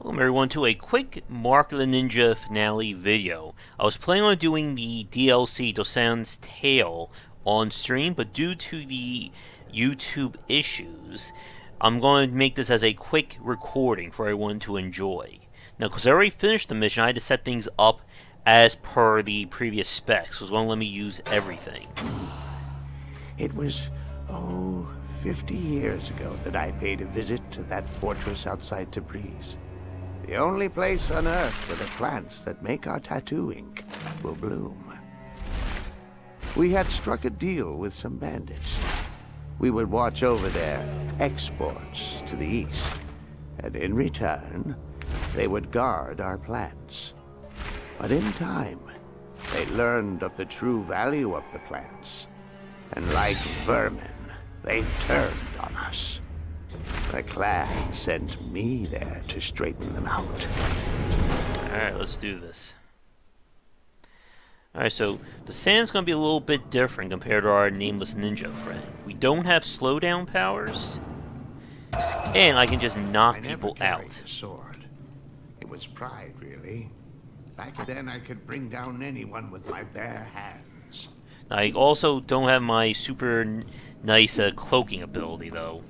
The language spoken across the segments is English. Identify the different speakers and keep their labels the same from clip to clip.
Speaker 1: Welcome everyone to a quick Mark of the Ninja finale video. I was planning on doing the DLC Dosan's Tale on stream, but due to the YouTube issues, I'm going to make this as a quick recording for everyone to enjoy. Now, because I already finished the mission, I had to set things up as per the previous specs, so it's going to let me use everything.
Speaker 2: It was, 50 years ago that I paid a visit to that fortress outside Tabriz. The only place on Earth where the plants that make our tattoo ink will bloom. We had struck a deal with some bandits. We would watch over their exports to the east, and in return, they would guard our plants. But in time, they learned of the true value of the plants, and like vermin, they turned on us. The clan sent me there to straighten them out.
Speaker 1: Alright, let's do this. Alright, so the sand's going to be a little bit different compared to our nameless ninja friend. We don't have slowdown powers, and I can just knock people out.
Speaker 2: A sword. It was pride, really. Back then, I could bring down anyone with my bare hands.
Speaker 1: I also don't have my super nice cloaking ability, though.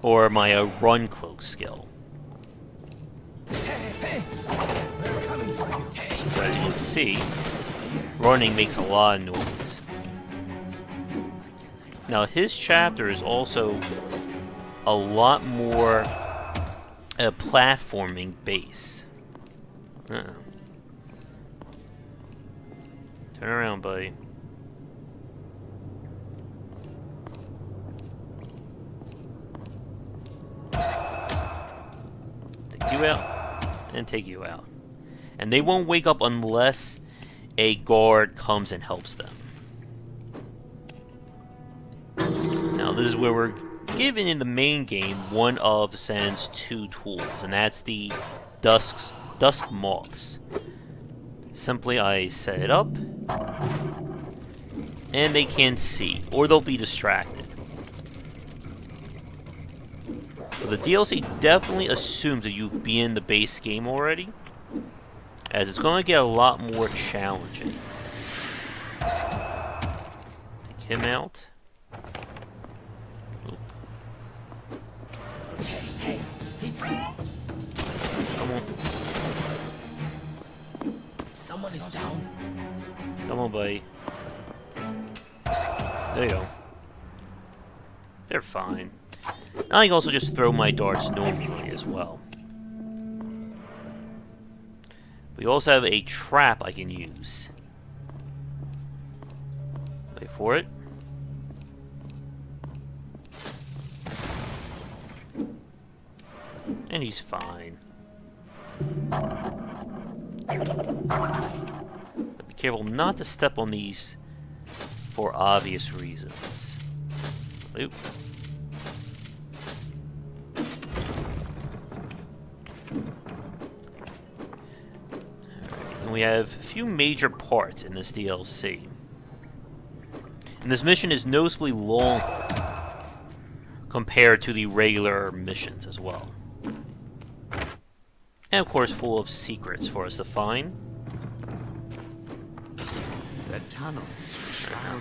Speaker 1: Or my run cloak skill.
Speaker 3: Hey, we're coming for you.
Speaker 1: So as you can see, running makes a lot of noise. Now his chapter is also a lot more platforming base. Turn around, buddy. You out and take you out, and they won't wake up unless a guard comes and helps them. Now this is where we're given in the main game one of the Dosan's two tools, and that's the dusk moths. Simply I set it up and they can't see, or they'll be distracted. So the DLC definitely assumes that you've been in the base game already, as it's going to get a lot more challenging. Take him out. Ooh.
Speaker 3: Hey,
Speaker 1: Come on.
Speaker 3: someone is down.
Speaker 1: Come on, buddy. There you go. They're fine. I can also just throw my darts normally as well. We also have a trap I can use. Wait for it. And he's fine. But be careful not to step on these for obvious reasons. Oop. And we have a few major parts in this DLC. And this mission is noticeably longer compared to the regular missions as well. And of course full of secrets for us to find.
Speaker 2: The tunnels.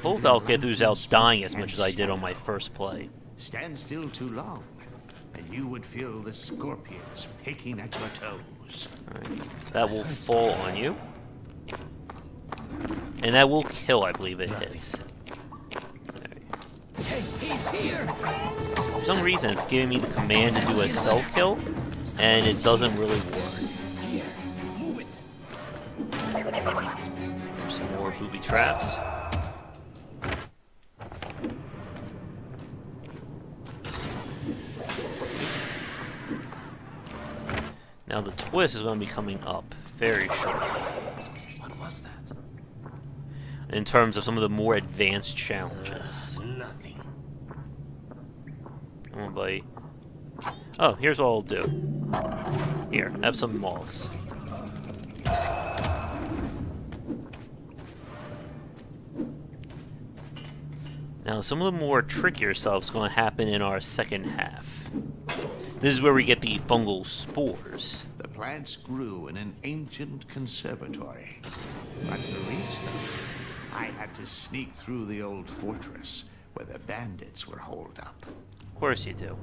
Speaker 1: Hope I'll get through without dying as much as I did on my first play.
Speaker 2: Stand still too long, and you would feel the scorpions picking at your toes.
Speaker 1: Alright, that will fall on you. And that will kill, I believe it hits.
Speaker 3: Hey, he's here.
Speaker 1: For some reason, it's giving me the command to do a stealth kill, and it doesn't really work.
Speaker 3: Here, move it.
Speaker 1: There's some more booby traps. Now the twist is going to be coming up very shortly.
Speaker 3: What was that?
Speaker 1: In terms of some of the more advanced challenges.
Speaker 3: Nothing.
Speaker 1: Come on, buddy. Oh, here's what I'll do. Here, have some moths. Now, some of the more trickier stuff is going to happen in our second half. This is where we get the fungal spores.
Speaker 2: The plants grew in an ancient conservatory. But to reach them, I had to sneak through the old fortress where the bandits were holed up.
Speaker 1: Of course you do.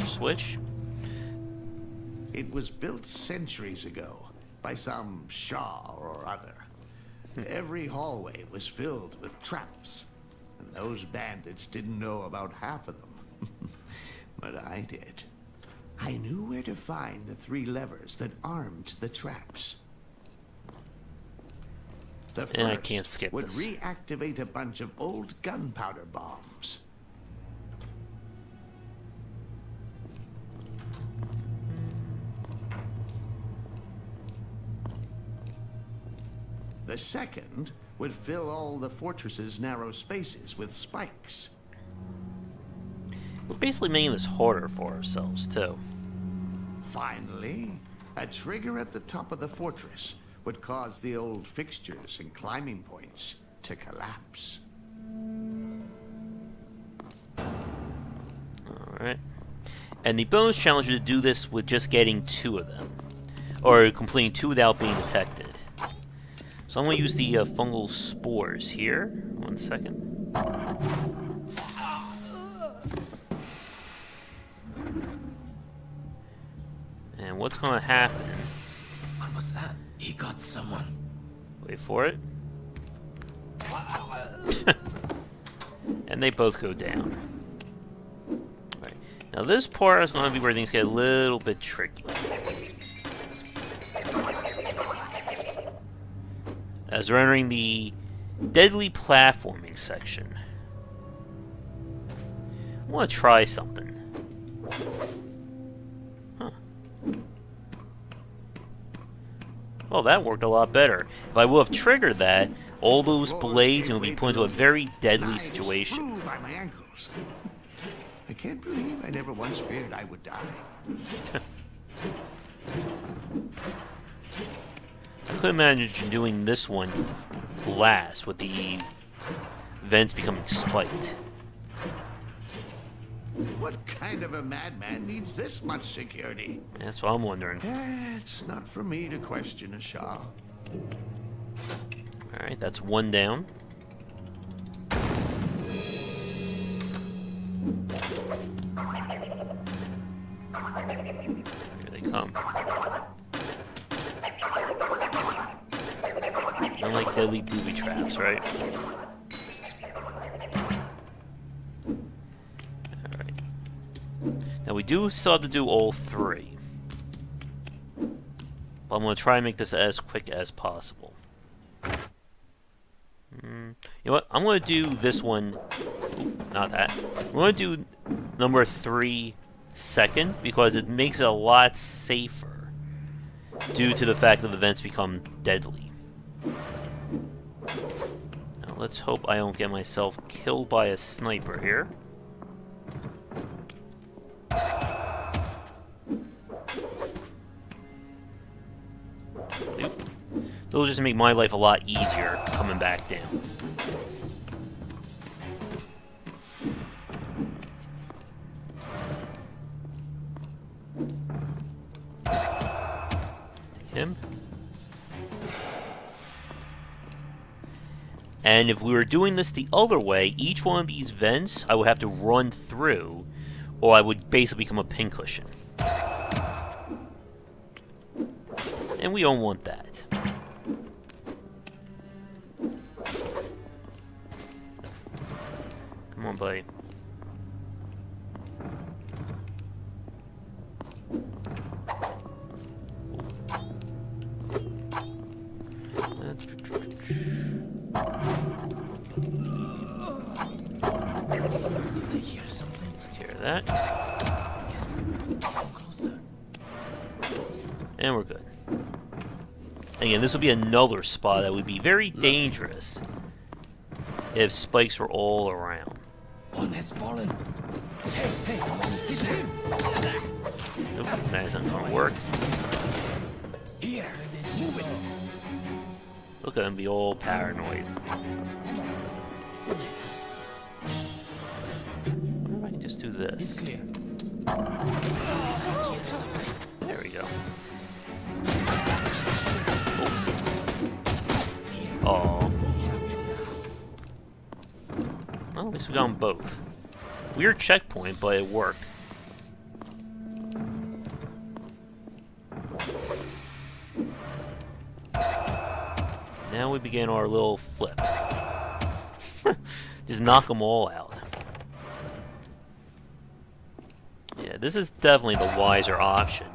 Speaker 1: Switch.
Speaker 2: It was built centuries ago by some Shah or other. Every hallway was filled with traps, and those bandits didn't know about half of them. But I did. I knew where to find the 3 levers that armed the traps. The
Speaker 1: And I
Speaker 2: first
Speaker 1: can't skip
Speaker 2: would
Speaker 1: this.
Speaker 2: reactivate a bunch of old gunpowder bombs. The second would fill all the fortress's narrow spaces with spikes.
Speaker 1: We're basically making this harder for ourselves, too.
Speaker 2: Finally, a trigger at the top of the fortress would cause the old fixtures and climbing points to collapse.
Speaker 1: Alright. And the bonus challenge is to do this with just getting 2 of them. Or completing 2 without being detected. So I'm going to use the fungal spores here. 1 second. And what's going to happen?
Speaker 3: What was that? He got someone.
Speaker 1: Wait for it. And they both go down. Right. Now this part is going to be where things get a little bit tricky. As we're entering the deadly platforming section. I want to try something. Huh. Well, that worked a lot better. If I would have triggered that, all those blades would be put into a very deadly
Speaker 2: Knives
Speaker 1: situation.
Speaker 2: flew by my ankles. I can't believe I never once feared I would die.
Speaker 1: I could imagine doing this one last, with the vents becoming spiked.
Speaker 2: What kind of a madman needs this much security?
Speaker 1: That's what I'm wondering.
Speaker 2: It's not for me to question a Shah.
Speaker 1: Alright, that's 1 down. Here they come. Unlike deadly booby traps, right? Alright. Now we do still have to do all 3. But I'm going to try and make this as quick as possible. You know what? I'm going to do this one. Ooh, not that. I'm going to do number 3 second because it makes it a lot safer due to the fact that the vents become deadly. Now let's hope I don't get myself killed by a sniper here. Nope. They'll just make my life a lot easier coming back down. Him. And if we were doing this the other way, each one of these vents I would have to run through, or I would basically become a pincushion. And we don't want that. Come on, buddy.
Speaker 3: Did I hear something?
Speaker 1: Let's clear that.
Speaker 3: Closer.
Speaker 1: And we're good. Again, this would be another spot that would be very dangerous if spikes were all around.
Speaker 3: One has fallen. Hey, someone sit in.
Speaker 1: Nope, that isn't gonna work.
Speaker 3: Here, and then move it.
Speaker 1: Look at them be all paranoid. wonder if I can just do
Speaker 3: It's
Speaker 1: this.
Speaker 3: clear.
Speaker 1: There we go. Oh. Well, at least we got them both. Weird checkpoint, but it worked. Now we begin our little flip. Just knock them all out. Yeah, this is definitely the wiser option.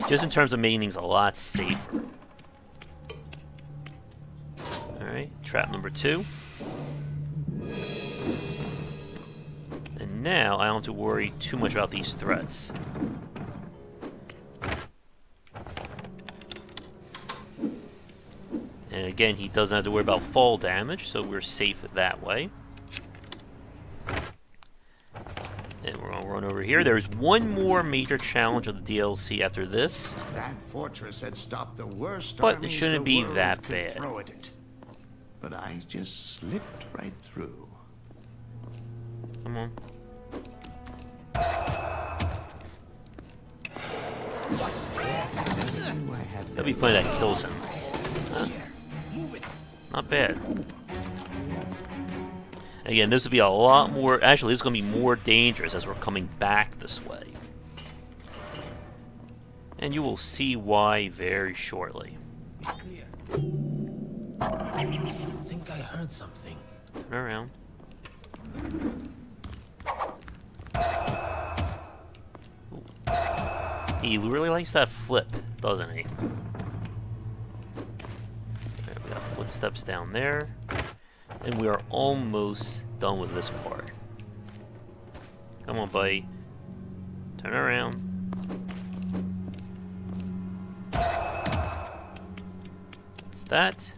Speaker 1: Just in terms of making things a lot safer. Alright, trap number 2. And now I don't have to worry too much about these threats. And again, he doesn't have to worry about fall damage, so we're safe that way. And we're gonna run over here. There's one more major challenge of the DLC after this.
Speaker 2: That fortress had stopped the worst
Speaker 1: But it
Speaker 2: armies
Speaker 1: shouldn't
Speaker 2: the
Speaker 1: be
Speaker 2: world
Speaker 1: that
Speaker 2: could
Speaker 1: bad.
Speaker 2: throw at it. But I just slipped right through.
Speaker 1: Come on. That'd be funny that kills him. Not bad. Again, this would be a lot more... Actually, this is going to be more dangerous as we're coming back this way. And you will see why very shortly.
Speaker 3: I think I heard something.
Speaker 1: Turn around. Ooh. He really likes that flip, doesn't he? Alright, we got footsteps down there. And we are almost done with this part. Come on, buddy. Turn around. That's that.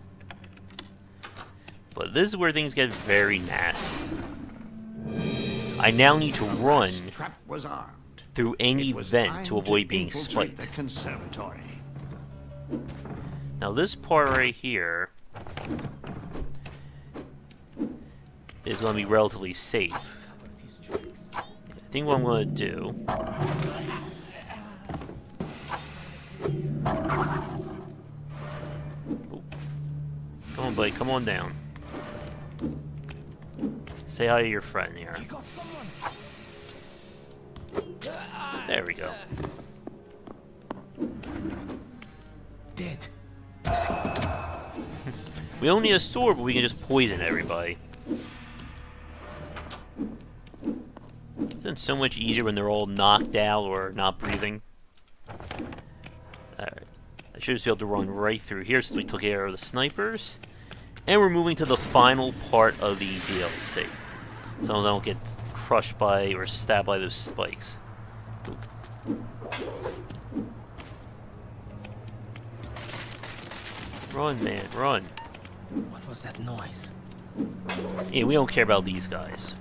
Speaker 1: But this is where things get very nasty. I now need to run
Speaker 2: Trap was armed.
Speaker 1: through any
Speaker 2: It was
Speaker 1: vent
Speaker 2: time
Speaker 1: to avoid being
Speaker 2: infiltrate
Speaker 1: spiked.
Speaker 2: the Conservatory.
Speaker 1: Now this part right here is going to be relatively safe. I think what I'm going to do... Ooh. Come on, buddy, come on down. Say hi to your friend here. There we go.
Speaker 3: Dead.
Speaker 1: We don't need a sword, but we can just poison everybody. Isn't it so much easier when they're all knocked out or not breathing? Alright. I should just be able to run right through here since we took care of the snipers. And we're moving to the final part of the DLC. So I don't get crushed by or stabbed by those spikes. Ooh. Run, man, run.
Speaker 3: What was that noise?
Speaker 1: Yeah, we don't care about these guys.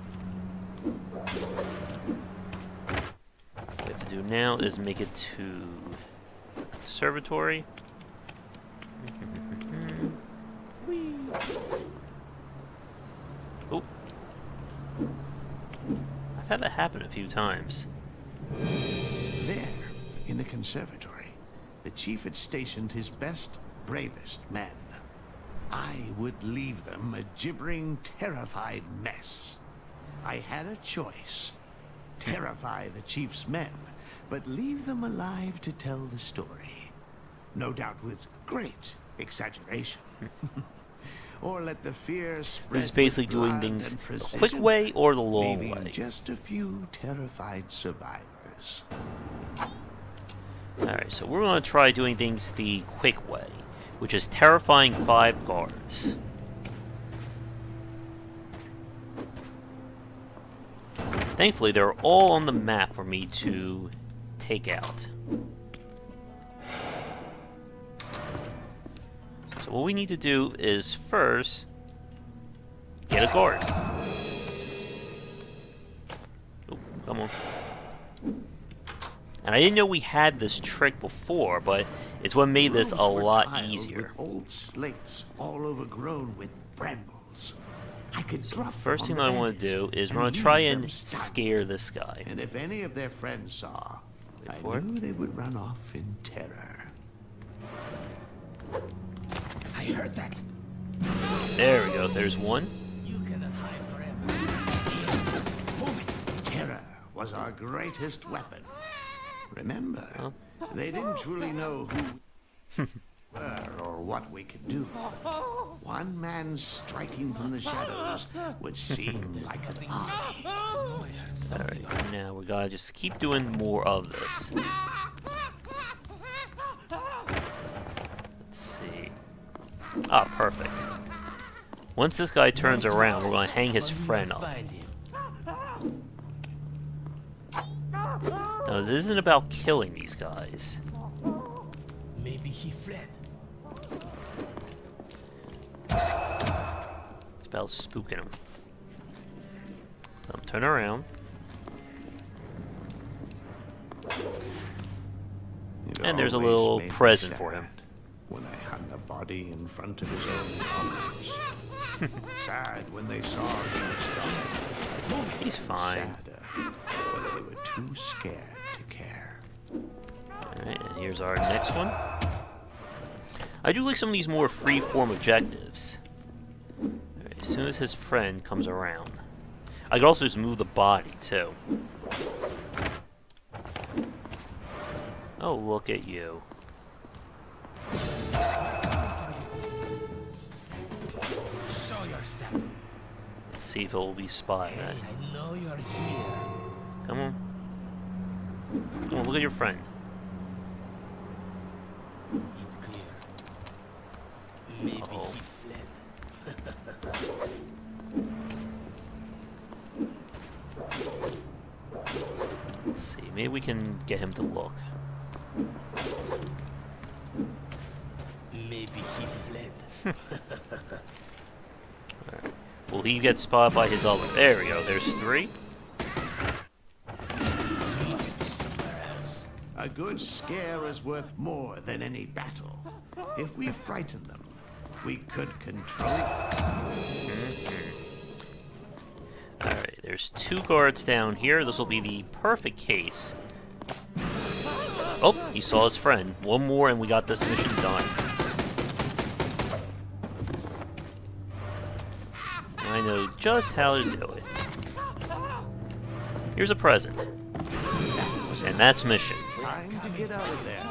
Speaker 1: What we have to do now is make it to the Conservatory. Whee. Oh. I've had that happen a few times.
Speaker 2: There, in the Conservatory, the chief had stationed his best, bravest men. I would leave them a gibbering, terrified mess. I had a choice. Terrify the chief's men, but leave them alive to tell the story. No doubt with great exaggeration. Or let the fear spread.
Speaker 1: This is basically
Speaker 2: with
Speaker 1: doing
Speaker 2: blood
Speaker 1: things
Speaker 2: and
Speaker 1: the
Speaker 2: precision,
Speaker 1: quick way or the long
Speaker 2: leaving
Speaker 1: way.
Speaker 2: just a few terrified survivors.
Speaker 1: Alright, so we're going to try doing things the quick way, which is terrifying 5 guards. Thankfully, they're all on the map for me to take out. So what we need to do is first get a guard. Oh, come on. And I didn't know we had this trick before, but it's what made this a
Speaker 2: Rooms were
Speaker 1: lot
Speaker 2: tiled
Speaker 1: easier.
Speaker 2: With old slates all overgrown with brambles. I could drop
Speaker 1: First thing
Speaker 2: them on
Speaker 1: I
Speaker 2: the
Speaker 1: want to
Speaker 2: bandits
Speaker 1: do is we're
Speaker 2: and
Speaker 1: going to try
Speaker 2: leave them
Speaker 1: and
Speaker 2: stunned.
Speaker 1: scare this guy.
Speaker 2: And if any of their friends saw, I
Speaker 1: for it.
Speaker 2: knew they would run off in terror.
Speaker 3: I heard that.
Speaker 1: There we go. There's one.
Speaker 3: You cannot hide forever. Move it.
Speaker 2: Terror was our greatest weapon. Remember,
Speaker 1: Oh.
Speaker 2: they didn't truly know who we were or what we could do. One man striking from the shadows would seem like an army.
Speaker 3: Oh, I heard something.
Speaker 1: Alright, now we gotta just keep doing more of this. Let's see. Ah, perfect. Once this guy turns around, we're gonna hang his friend up.
Speaker 3: Find him.
Speaker 1: Now, this isn't about killing these guys.
Speaker 3: Maybe he fled.
Speaker 1: It's about spooking them. Turn around.
Speaker 2: It
Speaker 1: And there's a
Speaker 2: always
Speaker 1: little
Speaker 2: made me
Speaker 1: present for him.
Speaker 2: sad when I hung the body in front of his own daughters. Sad when they saw he was gone.
Speaker 1: He's fine.
Speaker 2: Sadder when they were too scared to care.
Speaker 1: Alright, and here's our next one. I do like some of these more free-form objectives. Alright, as soon as his friend comes around. I could also just move the body, too. Oh, look at you.
Speaker 3: Show yourself.
Speaker 1: Let's see if it will be spotted.
Speaker 3: Hey, I know you're here.
Speaker 1: Come on. Come on, look at your friend.
Speaker 3: It's clear. Maybe
Speaker 1: Uh-oh.
Speaker 3: he fled.
Speaker 1: Let's see, maybe we can get him to look.
Speaker 3: Maybe he fled.
Speaker 1: Will he get spotted by his other? There we go, there's three.
Speaker 3: He must be somewhere else.
Speaker 2: A good scare is worth more than any battle. If we frighten them, we could control them.
Speaker 1: Alright, there's two guards down here. This will be the perfect case. Oh, he saw his friend. One more and we got this mission done. I know just how to do it. Here's a present. And that's mission.
Speaker 2: Time to get out of there.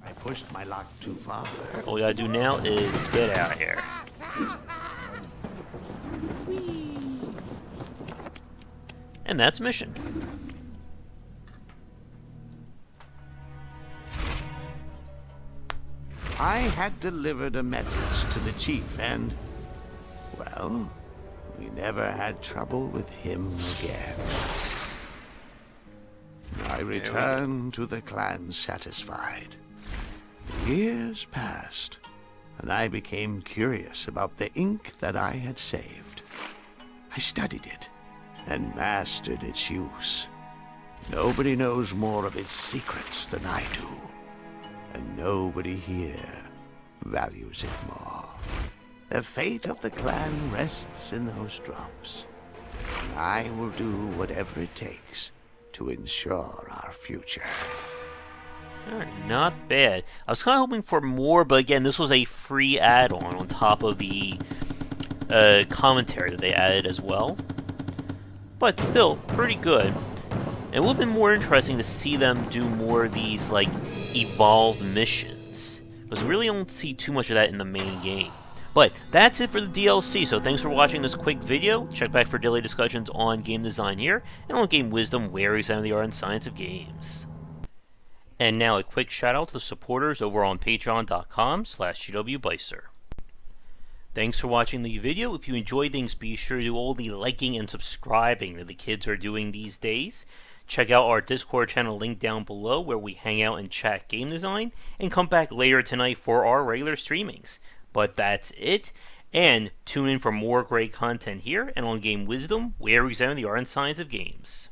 Speaker 2: I pushed my lock too far.
Speaker 1: All we gotta do now is get out of here. And that's mission.
Speaker 2: I had delivered a message to the chief and, well, we never had trouble with him again. I returned to the clan satisfied. Years passed, and I became curious about the ink that I had saved. I studied it and mastered its use. Nobody knows more of its secrets than I do, and nobody here values it more. The fate of the clan rests in those drops, and I will do whatever it takes to ensure our future.
Speaker 1: Alright, not bad. I was kind of hoping for more, but again, this was a free add-on on top of the commentary that they added as well. But still, pretty good. It would have been more interesting to see them do more of these, like, evolved missions. Because we really don't see too much of that in the main game. But that's it for the DLC, so thanks for watching this quick video. Check back for daily discussions on game design here, and on game wisdom, where we examine the art and science of games. And now a quick shout out to the supporters over on patreon.com/GWBycer. Thanks for watching the video. If you enjoyed things, be sure to do all the liking and subscribing that the kids are doing these days. Check out our Discord channel linked down below where we hang out and chat game design, and come back later tonight for our regular streamings. But that's it, and tune in for more great content here and on Game Wisdom, where we examine the art and science of games.